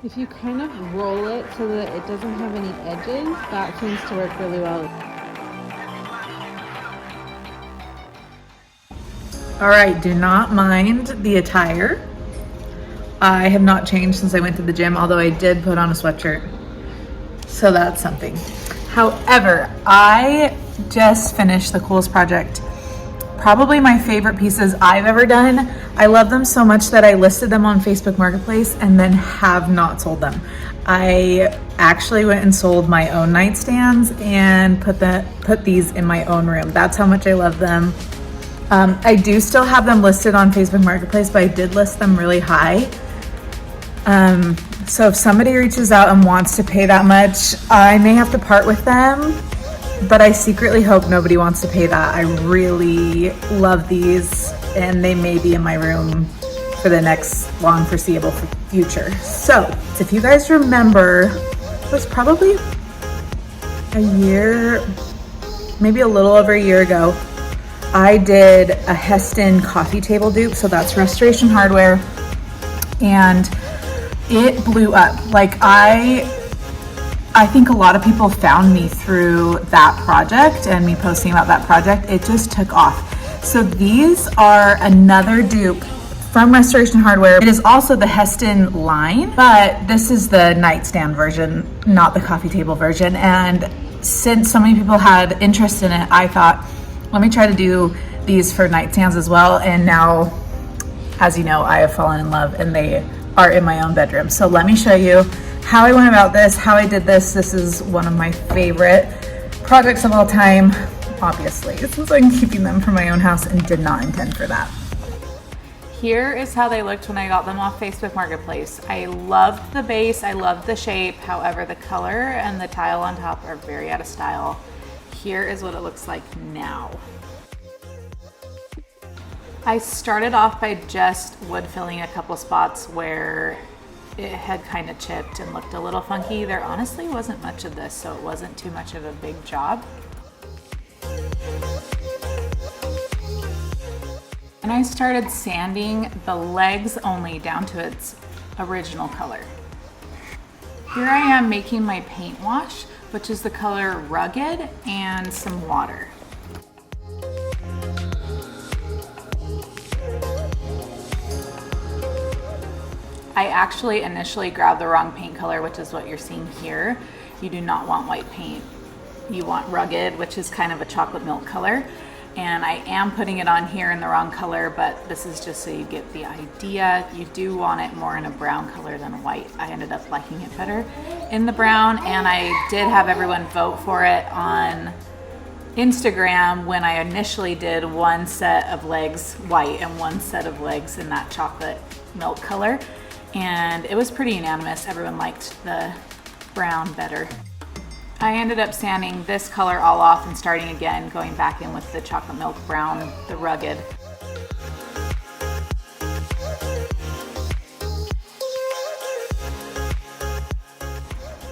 If you kind of roll it so that it doesn't have any edges, that seems to work really well. All right, do not mind the attire. I have not changed since I went to the gym, although I did put on a sweatshirt. So that's something. However, I just finished the coolest project. Probably my favorite pieces I've ever done. I love them so much that I listed them on Facebook Marketplace and then have not sold them. I actually went and sold my own nightstands and put these in my own room. That's how much I love them. I do still have them listed on Facebook Marketplace, but I did list them really high. So if somebody reaches out and wants to pay that much, I may have to part with them, but I secretly hope nobody wants to pay that. I really love these and they may be in my room for the next long foreseeable future. So if you guys remember, it was probably a year, maybe a little over a year ago, I did a Heston coffee table dupe. So that's Restoration Hardware, and it blew up. Like I think a lot of people found me through that project and me posting about that project. It just took off. So these are another dupe from Restoration Hardware. It is also the Heston line, but this is the nightstand version, not the coffee table version. And since so many people had interest in it, I thought, let me try to do these for nightstands as well. And now, as you know, I have fallen in love and they are in my own bedroom. So let me show you how I went about this, how I did this. This is one of my favorite projects of all time, obviously, since I'm keeping them for my own house and did not intend for that. Here is how they looked when I got them off Facebook Marketplace. I loved the base, I loved the shape. However, the color and the tile on top are very out of style. Here is what it looks like now. I started off by just wood filling a couple spots where it had kind of chipped and looked a little funky. There honestly wasn't much of this, so it wasn't too much of a big job. And I started sanding the legs only down to its original color. Here I am making my paint wash, which is the color Rugged, and some water. I actually initially grabbed the wrong paint color, which is what you're seeing here. You do not want white paint. You want Rugged, which is kind of a chocolate milk color. And I am putting it on here in the wrong color, but this is just so you get the idea. You do want it more in a brown color than white. I ended up liking it better in the brown, and I did have everyone vote for it on Instagram when I initially did one set of legs white and one set of legs in that chocolate milk color. And it was pretty unanimous. Everyone liked the brown better. I ended up sanding this color all off and starting again, going back in with the chocolate milk brown, the Rugged.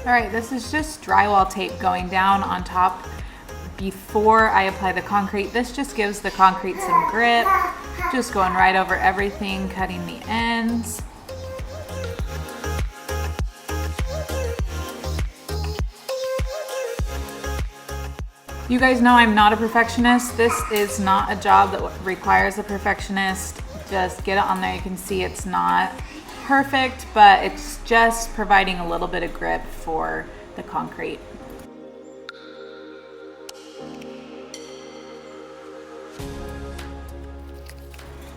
All right, this is just drywall tape going down on top before I apply the concrete. This just gives the concrete some grip, just going right over everything, cutting the ends. You guys know I'm not a perfectionist. This is not a job that requires a perfectionist. Just get it on there. You can see it's not perfect, but it's just providing a little bit of grip for the concrete.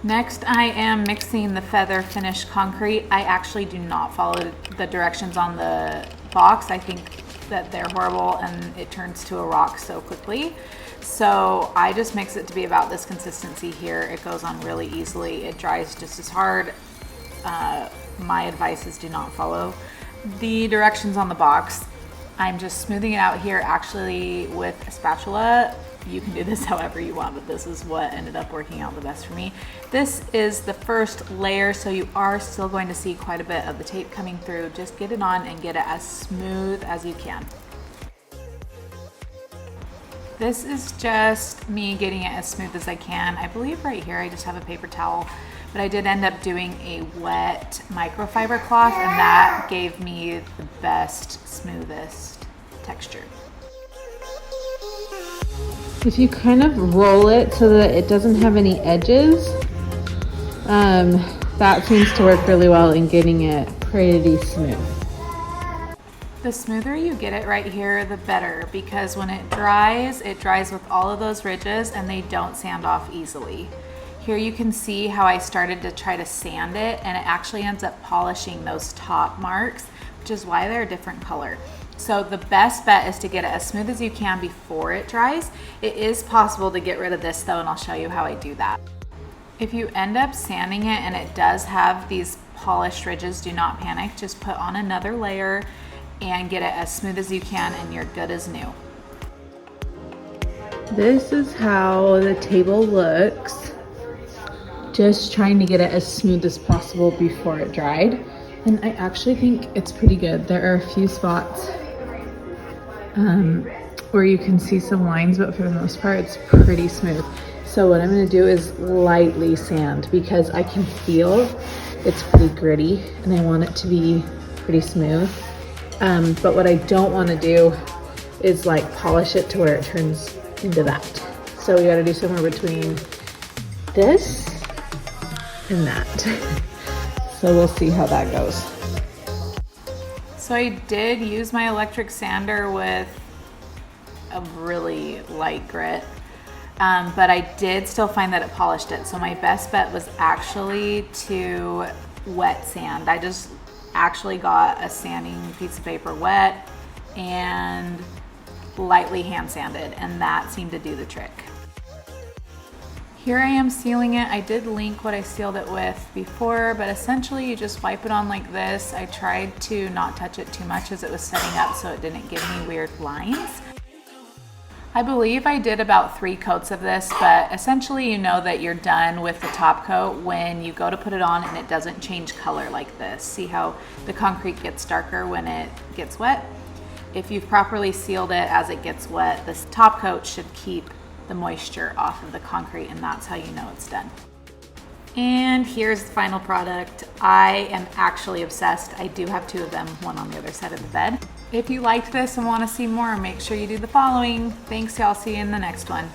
Next, I am mixing the feather finish concrete. I actually do not follow the directions on the box. I think that they're horrible and it turns to a rock so quickly. So I just mix it to be about this consistency here. It goes on really easily. It dries just as hard. My advice is do not follow the directions on the box. I'm just smoothing it out here actually with a spatula. You can do this however you want, but this is what ended up working out the best for me. This is the first layer, so you are still going to see quite a bit of the tape coming through. Just get it on and get it as smooth as you can. This is just me getting it as smooth as I can. I believe right here I just have a paper towel, but I did end up doing a wet microfiber cloth, and that gave me the best, smoothest texture. If you kind of roll it so that it doesn't have any edges, that seems to work really well in getting it pretty smooth. The smoother you get it right here, the better, because when it dries with all of those ridges and they don't sand off easily. Here you can see how I started to try to sand it, and it actually ends up polishing those top marks, which is why they're a different color. So the best bet is to get it as smooth as you can before it dries. It is possible to get rid of this though, and I'll show you how I do that. If you end up sanding it and it does have these polished ridges, do not panic. Just put on another layer and get it as smooth as you can, and you're good as new. This is how the table looks. Just trying to get it as smooth as possible before it dried. And I actually think it's pretty good. There are a few spots where you can see some lines, but for the most part, it's pretty smooth. So what I'm gonna do is lightly sand, because I can feel it's pretty gritty and I want it to be pretty smooth. But what I don't wanna do is like polish it to where it turns into that. So we gotta do somewhere between this and that. So we'll see how that goes. So I did use my electric sander with a really light grit, but I did still find that it polished it. So my best bet was actually to wet sand. I just actually got a sanding piece of paper wet and lightly hand sanded, and that seemed to do the trick. Here I am sealing it. I did link what I sealed it with before, but essentially you just wipe it on like this. I tried to not touch it too much as it was setting up so it didn't give me weird lines. I believe I did about 3 coats of this, but essentially you know that you're done with the top coat when you go to put it on and it doesn't change color like this. See how the concrete gets darker when it gets wet? If you've properly sealed it as it gets wet, this top coat should keep the moisture off of the concrete, and that's how you know it's done. And here's the final product. I am actually obsessed. I do have 2 of them, one on the other side of the bed. If you liked this and want to see more, make sure you do the following. Thanks, y'all. See you in the next one.